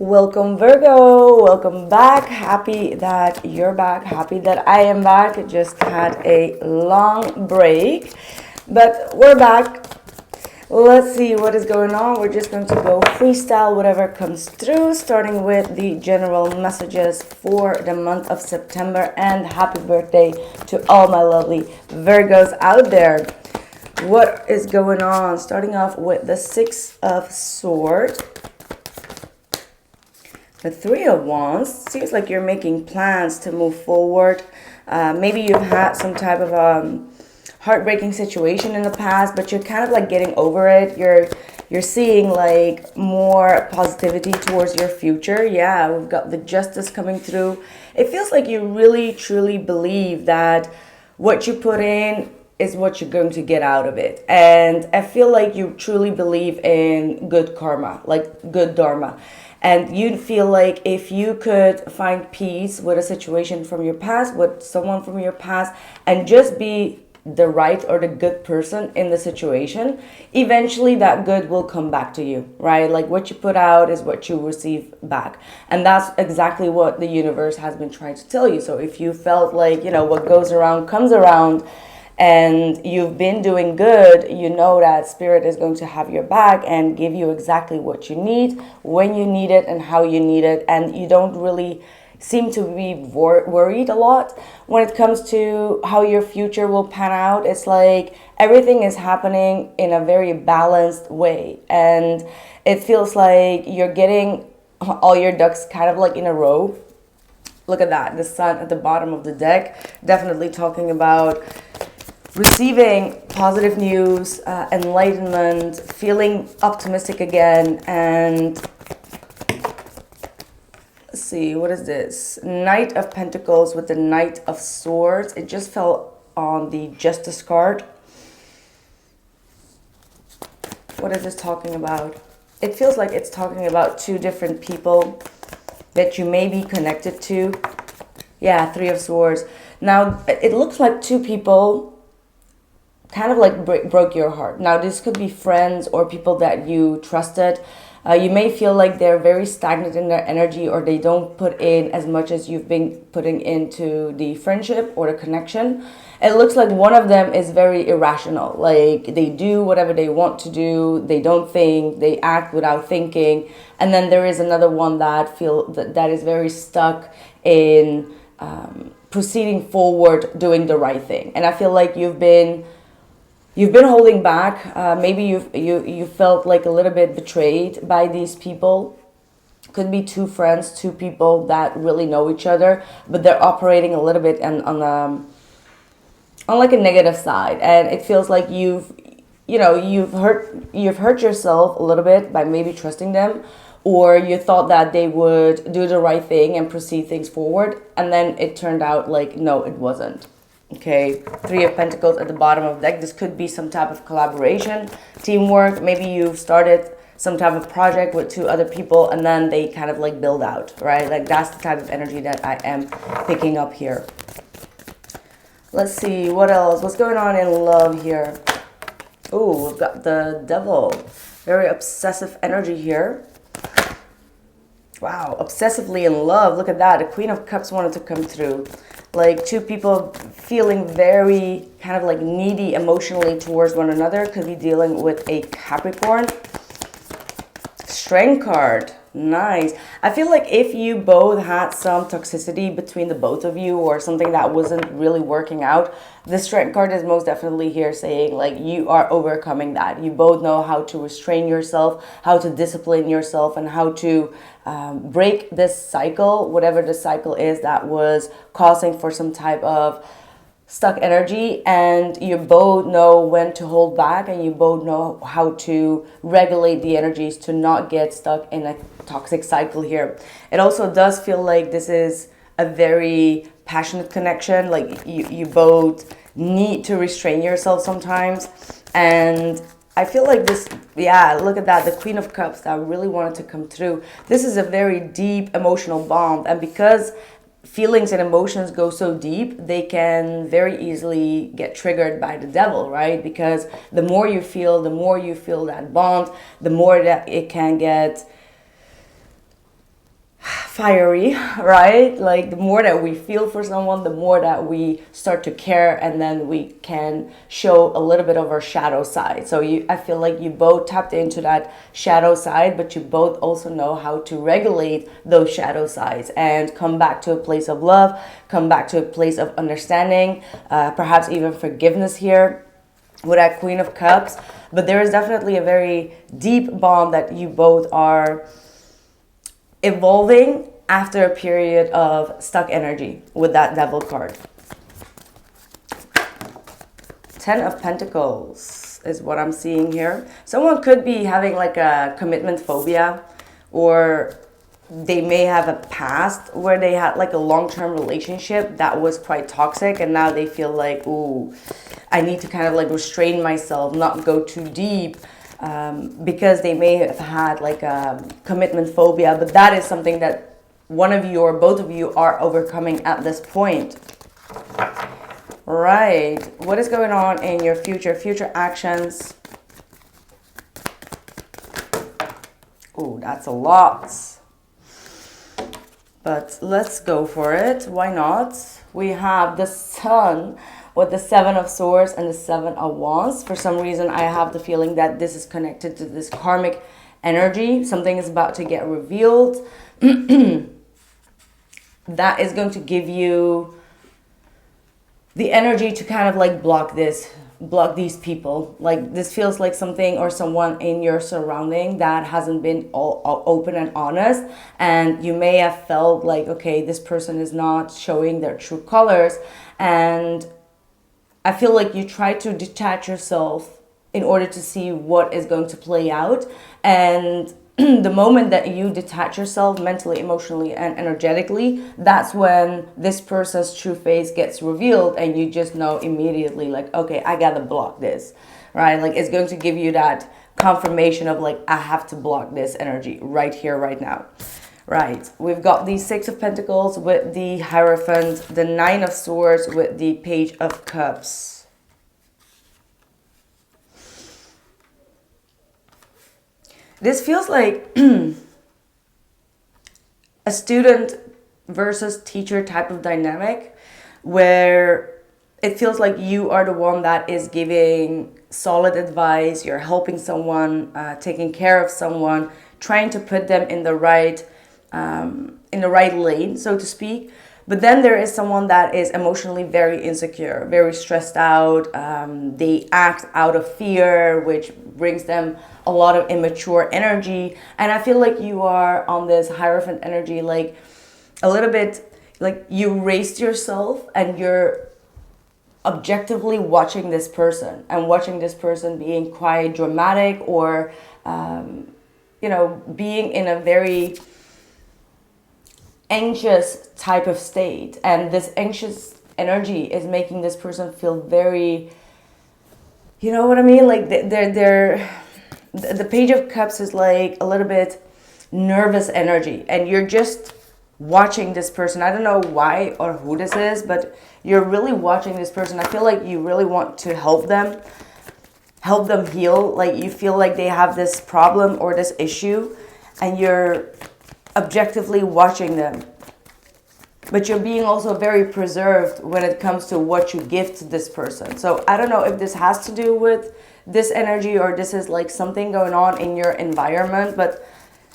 Welcome, Virgo. Welcome back. Happy that you're back. Happy that I am back. Just had a long break, but we're back. Let's see what is going on. We're just going to go freestyle whatever comes through, starting with the general messages for the month of September. And happy birthday to all my lovely Virgos out there. What is going on? Starting off with the Six of Swords. The Three of Wands. Seems like you're making plans to move forward. Maybe you've had some type of heartbreaking situation in the past, but you're kind of like getting over it. You're seeing like more positivity towards your future. Yeah, we've got the Justice coming through. It feels like you really truly believe that what you put in is what you're going to get out of it. And I feel like you truly believe in good karma, like good dharma. And you feel like if you could find peace with a situation from your past, with someone from your past, and just be the right or the good person in the situation, eventually that good will come back to you, right? Like what you put out is what you receive back. And that's exactly what the universe has been trying to tell you. So if you felt like, what goes around comes around, and you've been doing good, you know that spirit is going to have your back and give you exactly what you need, when you need it, and how you need it. And you don't really seem to be worried a lot when it comes to how your future will pan out. It's like everything is happening in a very balanced way. And it feels like you're getting all your ducks kind of like in a row. Look at that, the sun at the bottom of the deck, definitely talking about receiving positive news, enlightenment, feeling optimistic again. And let's see, what is this? Knight of Pentacles with the Knight of Swords. It just fell on the Justice card. What is this talking about? It feels like it's talking about two different people that you may be connected to. Yeah, Three of Swords. Now, it looks like two people kind of like broke your heart. Now, this could be friends or people that you trusted. You may feel like they're very stagnant in their energy, or they don't put in as much as you've been putting into the friendship or the connection. It looks like one of them is very irrational. Like they do whatever they want to do. They don't think, they act without thinking. And then there is another one that that is very stuck in proceeding forward, doing the right thing. And I feel like you've been holding back. Maybe you felt like a little bit betrayed by these people. Could be two friends, two people that really know each other, but they're operating a little bit on like a negative side. And it feels like you've hurt yourself a little bit by maybe trusting them, or you thought that they would do the right thing and proceed things forward, and then it turned out like no, it wasn't. Okay, Three of Pentacles at the bottom of the deck. This could be some type of collaboration, teamwork. Maybe you've started some type of project with two other people and then they kind of like build out, right? Like that's the type of energy that I am picking up here. Let's see, what else? What's going on in love here? Oh, we've got the Devil. Very obsessive energy here. Wow, obsessively in love. Look at that. The Queen of Cups wanted to come through. Like two people feeling very kind of like needy emotionally towards one another. Could be dealing with a Capricorn. Strength card. Nice. I feel like if you both had some toxicity between the both of you, or something that wasn't really working out, the Strength card is most definitely here saying like you are overcoming that. You both know how to restrain yourself, how to discipline yourself, and how to break this cycle, whatever the cycle is that was causing for some type of stuck energy. And you both know when to hold back, and you both know how to regulate the energies to not get stuck in a toxic cycle here. It also does feel like this is a very passionate connection. Like you both need to restrain yourself sometimes. And I feel like this, yeah, look at that, the Queen of Cups that really wanted to come through. This is a very deep emotional bond. And because feelings and emotions go so deep, they can very easily get triggered by the Devil, right? Because the more you feel, that bond, the more that it can get fiery, right? Like the more that we feel for someone, the more that we start to care, and then we can show a little bit of our shadow side. So I feel like you both tapped into that shadow side, but you both also know how to regulate those shadow sides and come back to a place of love, come back to a place of understanding, perhaps even forgiveness here with that Queen of Cups. But there is definitely a very deep bond that you both are evolving after a period of stuck energy with that Devil card. 10 of Pentacles is what I'm seeing here. Someone could be having like a commitment phobia, or they may have a past where they had like a long-term relationship that was quite toxic, and now they feel like, ooh, I need to kind of like restrain myself, not go too deep, because they may have had like a commitment phobia. But that is something that one of you or both of you are overcoming at this point. Right. What is going on in your future actions? Oh, that's a lot. But let's go for it. Why not? We have the Sun with the 7 of Swords and the 7 of Wands. For some reason, I have the feeling that this is connected to this karmic energy. Something is about to get revealed. That is going to give you the energy to kind of like block these people. Like this feels like something or someone in your surrounding that hasn't been all open and honest, and you may have felt like, okay, this person is not showing their true colors, and I feel like you try to detach yourself in order to see what is going to play out. And the moment that you detach yourself mentally, emotionally, and energetically, that's when this person's true face gets revealed, and you just know immediately, like, okay, I gotta block this, right? Like it's going to give you that confirmation of like, I have to block this energy right here, right now. Right, we've got the 6 of Pentacles with the Hierophant, the 9 of Swords with the Page of Cups. This feels like a student versus teacher type of dynamic, where it feels like you are the one that is giving solid advice, you're helping someone, taking care of someone, trying to put them in the right lane, so to speak. But then there is someone that is emotionally very insecure, very stressed out. They act out of fear, which brings them a lot of immature energy. And I feel like you are on this Hierophant energy, like a little bit like you raised yourself and you're objectively watching this person, and watching this person being quite dramatic, or, being in a very anxious type of state, and this anxious energy is making this person feel very, you know what I mean, like the Page of Cups is like a little bit nervous energy, and you're just watching this person. I don't know why or who this is, but you're really watching this person. I feel like you really want to help them heal. Like you feel like they have this problem or this issue, and you're objectively watching them, but you're being also very preserved when it comes to what you give to this person. So I don't know if this has to do with this energy, or this is like something going on in your environment, but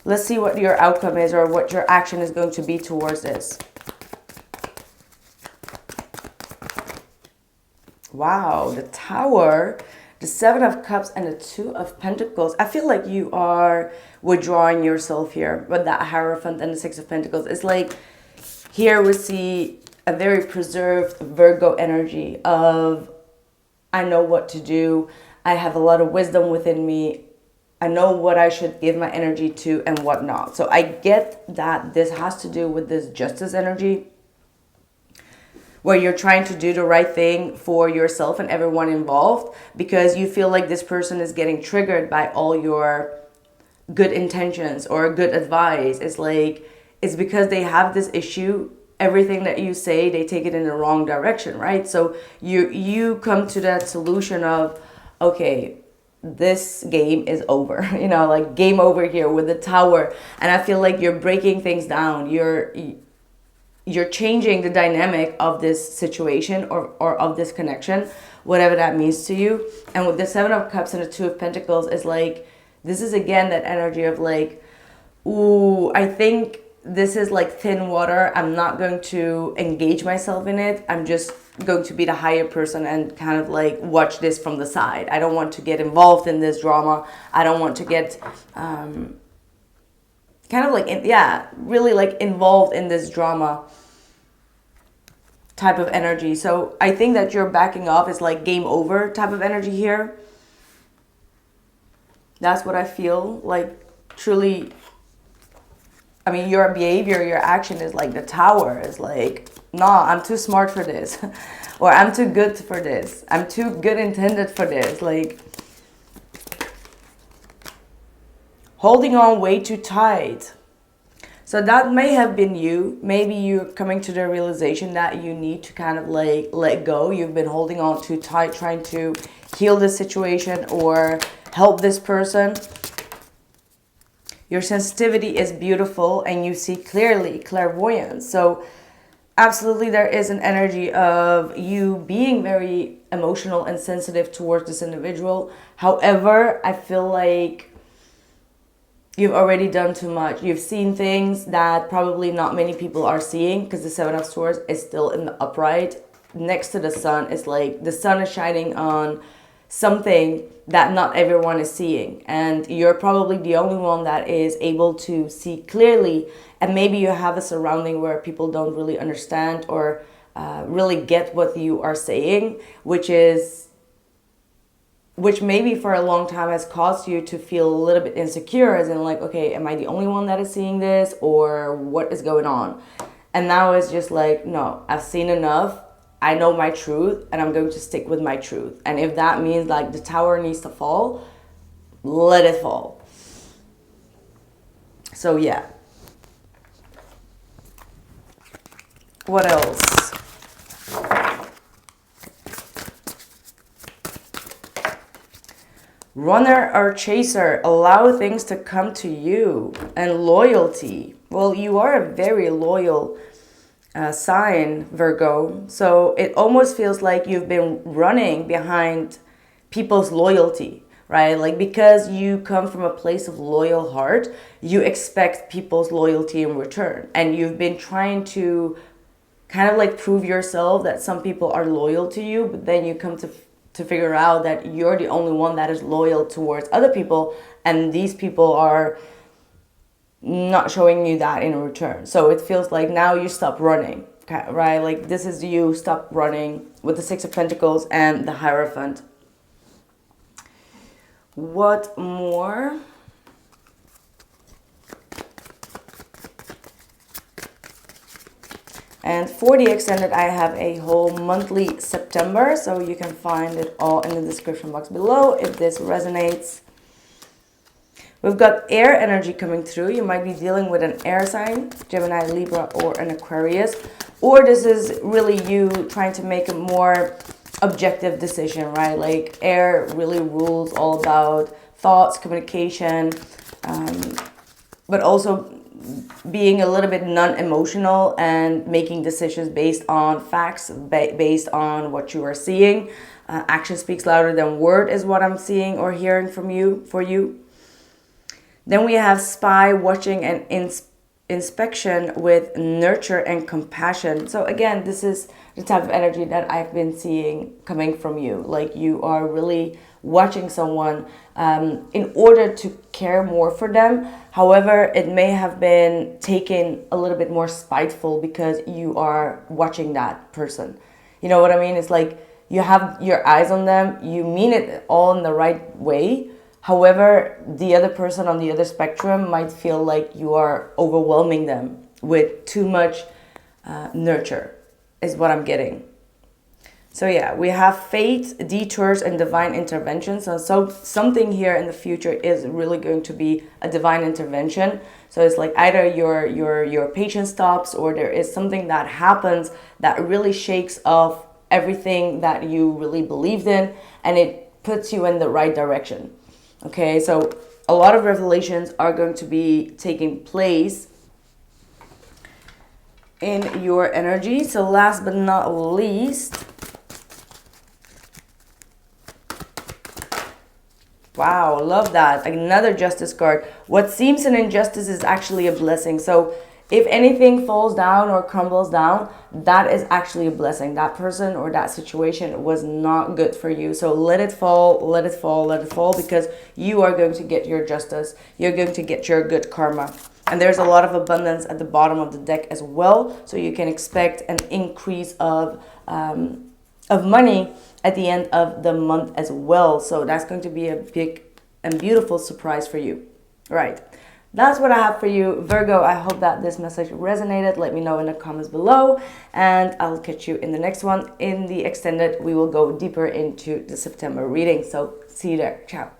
let's see what your outcome is, or what your action is going to be towards this. Wow, the Tower, the 7 of Cups, and the 2 of Pentacles. I feel like you are withdrawing yourself here with that Hierophant and the 6 of Pentacles. It's like here we see a very preserved Virgo energy of, I know what to do. I have a lot of wisdom within me. I know what I should give my energy to and what not. So I get that this has to do with this Justice energy, where you're trying to do the right thing for yourself and everyone involved, because you feel like this person is getting triggered by all your good intentions or good advice. It's like, it's because they have this issue. Everything that you say, they take it in the wrong direction, right? So you come to that solution of, okay, this game is over, you know, like game over here with the Tower. And I feel like you're breaking things down. You're changing the dynamic of this situation or of this connection, whatever that means to you. And with the Seven of Cups and the Two of Pentacles is like, this is again that energy of like, ooh, I think this is like thin water. I'm not going to engage myself in it. I'm just going to be the higher person and kind of like watch this from the side. I don't want to get involved in this drama. I don't want to get kind of like, really like involved in this drama type of energy. So I think that you're backing off is like game over type of energy here. That's what I feel like. Truly, I mean, your behavior, your action is like the Tower is like, nah, I'm too smart for this. Or I'm too good for this. I'm too good intended for this. Like, holding on way too tight. So that may have been you. Maybe you're coming to the realization that you need to kind of like let go. You've been holding on too tight, trying to heal this situation or help this person. Your sensitivity is beautiful and you see clearly, clairvoyance. So absolutely there is an energy of you being very emotional and sensitive towards this individual. However, I feel like you've already done too much. You've seen things that probably not many people are seeing because the Seven of Swords is still in the upright. Next to the sun is like the sun is shining on something that not everyone is seeing. And you're probably the only one that is able to see clearly. And maybe you have a surrounding where people don't really understand or really get what you are saying, which maybe for a long time has caused you to feel a little bit insecure, as in like, okay, am I the only one that is seeing this, or what is going on? And now it's just like, no, I've seen enough. I know my truth and I'm going to stick with my truth. And if that means like the Tower needs to fall, let it fall. So yeah. What else? Runner or chaser, allow things to come to you. And loyalty. Well, you are a very loyal sign, Virgo. So it almost feels like you've been running behind people's loyalty, right? Like because you come from a place of loyal heart, you expect people's loyalty in return. And you've been trying to kind of like prove yourself that some people are loyal to you, but then you come to figure out that you're the only one that is loyal towards other people, and these people are not showing you that in return. So it feels like now you stop running, right? Like this is you stop running with the Six of Pentacles and the Hierophant. What more? And for the extended, I have a whole monthly September, so you can find it all in the description box below if this resonates. We've got air energy coming through. You might be dealing with an air sign, Gemini, Libra, or an Aquarius. Or this is really you trying to make a more objective decision, right? Like air really rules all about thoughts, communication, but also being a little bit non-emotional and making decisions based on facts, based on what you are seeing. Action speaks louder than word is what I'm seeing or hearing from you, for you. Then we have spy, watching, and inspection with nurture and compassion. So again, this is the type of energy that I've been seeing coming from you. Like you are really watching someone in order to care more for them. However, it may have been taken a little bit more spiteful because you are watching that person. You know what I mean? It's like you have your eyes on them. You mean it all in the right way. However, the other person on the other spectrum might feel like you are overwhelming them with too much nurture, is what I'm getting. So yeah, we have fate, detours, and divine intervention. So something here in the future is really going to be a divine intervention. So it's like either your patience stops, or there is something that happens that really shakes off everything that you really believed in, and it puts you in the right direction. Okay, so a lot of revelations are going to be taking place in your energy. So last but not least, wow, love that. Another Justice card. What seems an injustice is actually a blessing. So if anything falls down or crumbles down, that is actually a blessing. That person or that situation was not good for you. So let it fall, let it fall, let it fall, because you are going to get your justice. You're going to get your good karma. And there's a lot of abundance at the bottom of the deck as well. So you can expect an increase of money at the end of the month as well. So that's going to be a big and beautiful surprise for you. Right. That's what I have for you, Virgo. I hope that this message resonated. Let me know in the comments below, and I'll catch you in the next one. In the extended, we will go deeper into the September reading. So see you there. Ciao.